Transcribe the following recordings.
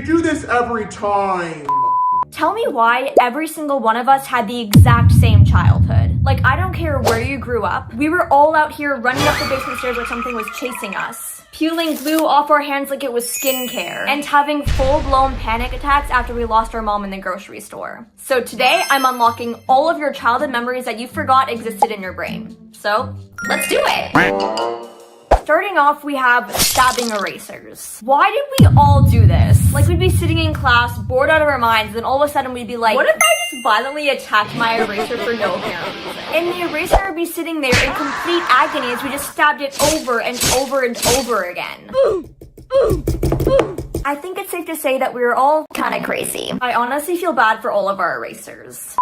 do this every time. Tell me why every single one of us had the exact same childhood. Like, I don't care where you grew up. We were all out here running up the basement stairs like something was chasing us, peeling glue off our hands like it was skincare, and having full-blown panic attacks after we lost our mom in the grocery store. So today, I'm unlocking all of your childhood memories that you forgot existed in your brain. So, let's do it! Starting off, we have stabbing erasers. Why did we all do this? Like, we'd be sitting in class, bored out of our minds, and all of a sudden we'd be like, what if I just violently attacked my eraser for no apparent reason? And the eraser would be sitting there in complete agony as we just stabbed it over and over and over again. I think it's safe to say that we were all kind of crazy. I honestly feel bad for all of our erasers.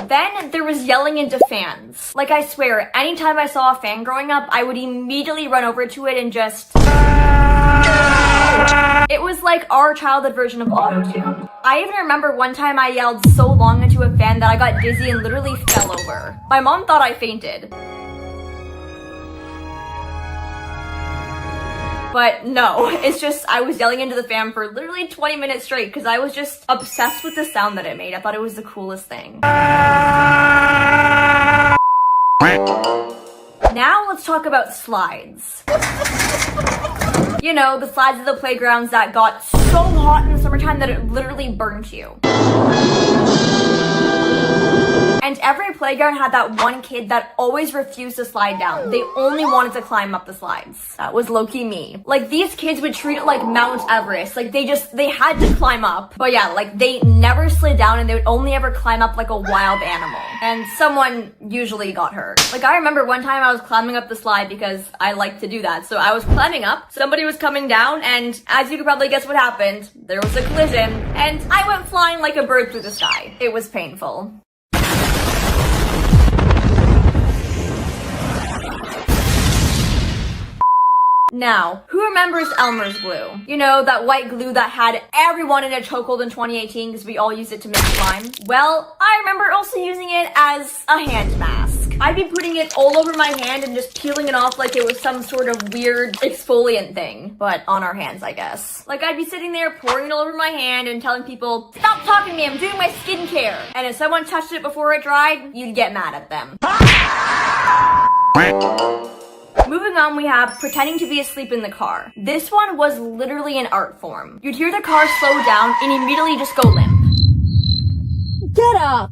Then there was yelling into fans. Like, I swear, anytime I saw a fan growing up, I would immediately run over to it and just... It was like our childhood version of auto-tune. I even remember one time I yelled so long into a fan that I got dizzy and literally fell over. My mom thought I fainted. But no, it's just I was yelling into the fan for literally 20 minutes straight because I was just obsessed with the sound that it made. I thought it was the coolest thing. Now let's talk about slides. You know, the slides of the playgrounds that got so hot in the summertime that it literally burnt you. And every playground had that one kid that always refused to slide down. They only wanted to climb up the slides. That was low-key me. Like, these kids would treat it like Mount Everest. Like, they had to climb up. But yeah, like, they never slid down and they would only ever climb up like a wild animal. And someone usually got hurt. Like, I remember one time I was climbing up the slide because I like to do that. So I was climbing up, somebody was coming down, and as you could probably guess what happened, there was a collision, and I went flying like a bird through the sky. It was painful. Now, who remembers Elmer's glue? You know, that white glue that had everyone in a chokehold in 2018 because we all used it to make slime? Well, I remember also using it as a hand mask. I'd be putting it all over my hand and just peeling it off like it was some sort of weird exfoliant thing. But on our hands, I guess. Like, I'd be sitting there pouring it all over my hand and telling people, stop talking to me, I'm doing my skincare. And if someone touched it before it dried, you'd get mad at them. Moving on, we have pretending to be asleep in the car. This one was literally an art form. You'd hear the car slow down and immediately just go limp. Get up!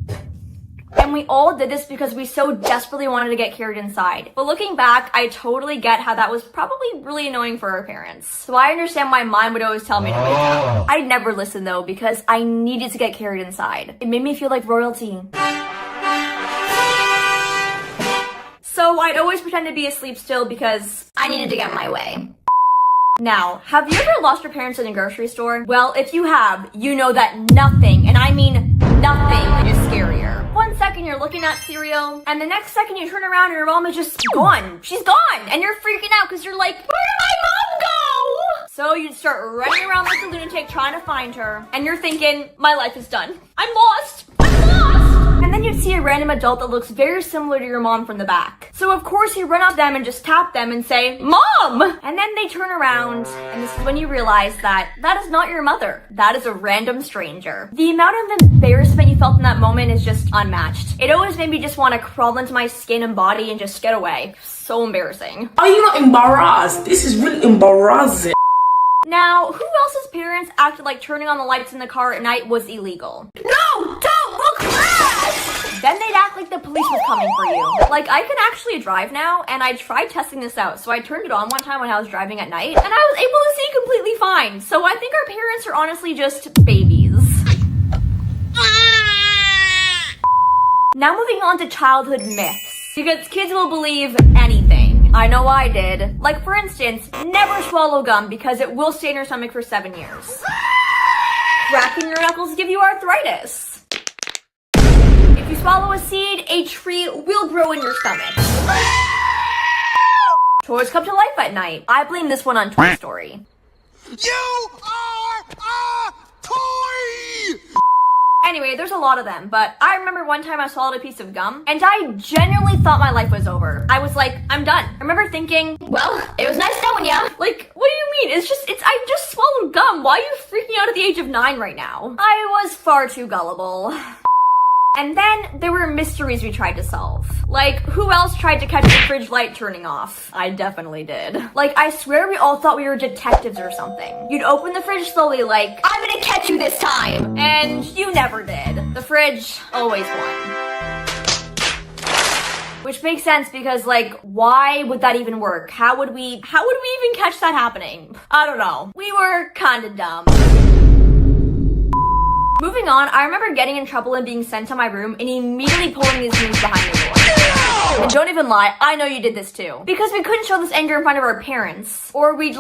And we all did this because we so desperately wanted to get carried inside. But looking back, I totally get how that was probably really annoying for our parents. So I understand why mine would always tell me to wake up. I'd never listen though because I needed to get carried inside. It made me feel like royalty. So I'd always pretend to be asleep still because I needed to get my way. Now, have you ever lost your parents in a grocery store? Well, if you have, you know that nothing, and I mean nothing, is scarier. One second you're looking at cereal, and the next second you turn around and your mom is just gone. She's gone! And you're freaking out because you're like, where did my mom go? So you'd start running around like a lunatic trying to find her, and you're thinking, my life is done. I'm lost! I'm lost! And then you'd see a random adult that looks very similar to your mom from the back. So of course you run up to them and just tap them and say, Mom! And then they turn around, and this is when you realize that that is not your mother. That is a random stranger. The amount of embarrassment you felt in that moment is just unmatched. It always made me just want to crawl into my skin and body and just get away. So embarrassing. Are you not embarrassed? This is really embarrassing. Now, who else's parents acted like turning on the lights in the car at night was illegal? No! Don't! We'll crash! Then they'd act like the police was coming for you. Like, I can actually drive now, and I tried testing this out. So I turned it on one time when I was driving at night, and I was able to see completely fine. So I think our parents are honestly just babies. Now moving on to childhood myths. Because kids will believe anything. I know I did. Like, for instance, never swallow gum because it will stay in your stomach for 7 years. Cracking your knuckles give you arthritis. If you swallow a seed, a tree will grow in your stomach. Toys come to life at night. I blame this one on Toy Story. You are a toy! Anyway, there's a lot of them, but I remember one time I swallowed a piece of gum, and I genuinely thought my life was over. I was like, I'm done. I remember thinking, well, it was nice knowing ya. Like, what do you mean? I just swallowed gum. Why are you freaking out at the age of 9 right now? I was far too gullible. And then there were mysteries we tried to solve. Like, who else tried to catch the fridge light turning off? I definitely did. Like, I swear we all thought we were detectives or something. You'd open the fridge slowly like, I'm gonna catch you this time! And you never did. The fridge always won. Which makes sense because, like, why would that even work? How would we even catch that happening? I don't know. We were kinda dumb. Moving on, I remember getting in trouble and being sent to my room and immediately pulling these moves behind the door. And don't even lie, I know you did this too. Because we couldn't show this anger in front of our parents, or we'd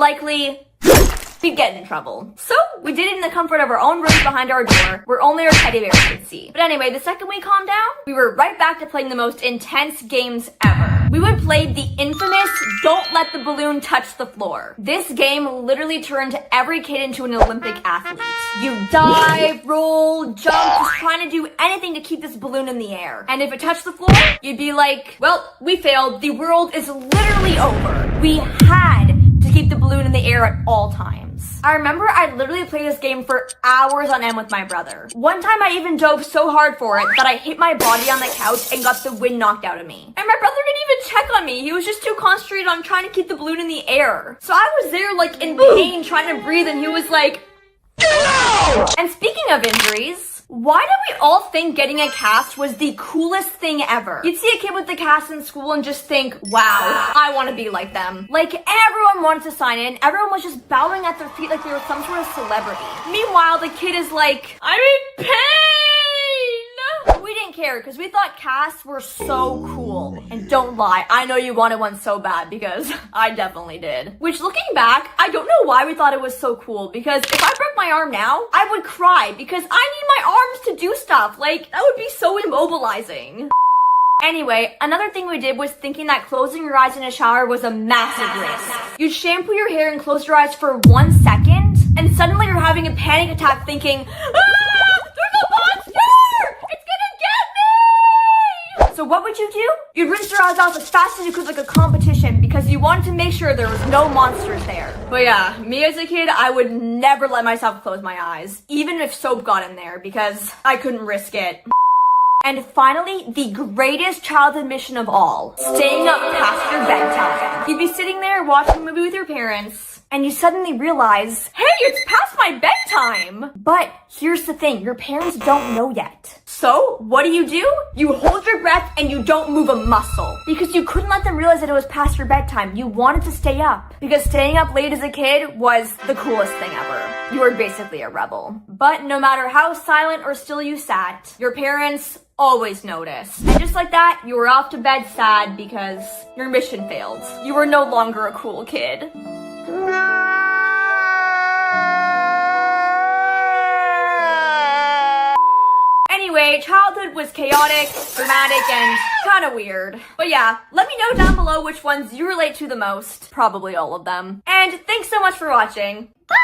get in trouble. So, we did it in the comfort of our own rooms behind our door, where only our teddy bears could see. But anyway, the second we calmed down, we were right back to playing the most intense games ever. We would play the infamous Don't Let the Balloon Touch the Floor. This game literally turned every kid into an Olympic athlete. You dive, roll, jump, just trying to do anything to keep this balloon in the air. And if it touched the floor, you'd be like, well, we failed. The world is literally over. We had to keep the balloon in the air at all times. I remember I literally played this game for hours on end with my brother. One time I even dove so hard for it that I hit my body on the couch and got the wind knocked out of me. And my brother didn't even check on me. He was just too concentrated on trying to keep the balloon in the air. So I was there like in pain trying to breathe and he was like, get out! And speaking of injuries, why did we all think getting a cast was the coolest thing ever? You'd see a kid with the cast in school and just think, wow, I want to be like them. Like, everyone wanted to sign in. Everyone was just bowing at their feet like they were some sort of celebrity. Meanwhile, the kid is like, I'm in pain! We didn't care because we thought casts were so cool. And don't lie, I know you wanted one so bad because I definitely did. Which, looking back, I don't know why we thought it was so cool, because if I broke my arm now, I would cry because I need my arms to do stuff. Like, that would be so immobilizing. Anyway, another thing we did was thinking that closing your eyes in a shower was a massive risk. You'd shampoo your hair and close your eyes for 1 second, and suddenly you're having a panic attack thinking, there's a monster! It's gonna get me! So what would you do? You'd rinse your eyes off as fast as you could like a competition because you wanted to make sure there was no monsters there. But yeah, me as a kid, I would never let myself close my eyes, even if soap got in there, because I couldn't risk it. And finally, the greatest childhood mission of all, staying up past your bedtime. You'd be sitting there watching a movie with your parents, and you suddenly realize, hey, it's past my bedtime! But here's the thing, your parents don't know yet. So, what do? You hold your breath and you don't move a muscle. Because you couldn't let them realize that it was past your bedtime. You wanted to stay up. Because staying up late as a kid was the coolest thing ever. You were basically a rebel. But no matter how silent or still you sat, your parents always noticed. And just like that, you were off to bed sad because your mission failed. You were no longer a cool kid. Anyway, childhood was chaotic, dramatic, and kinda weird. But yeah, let me know down below which ones you relate to the most. Probably all of them. And thanks so much for watching. Bye!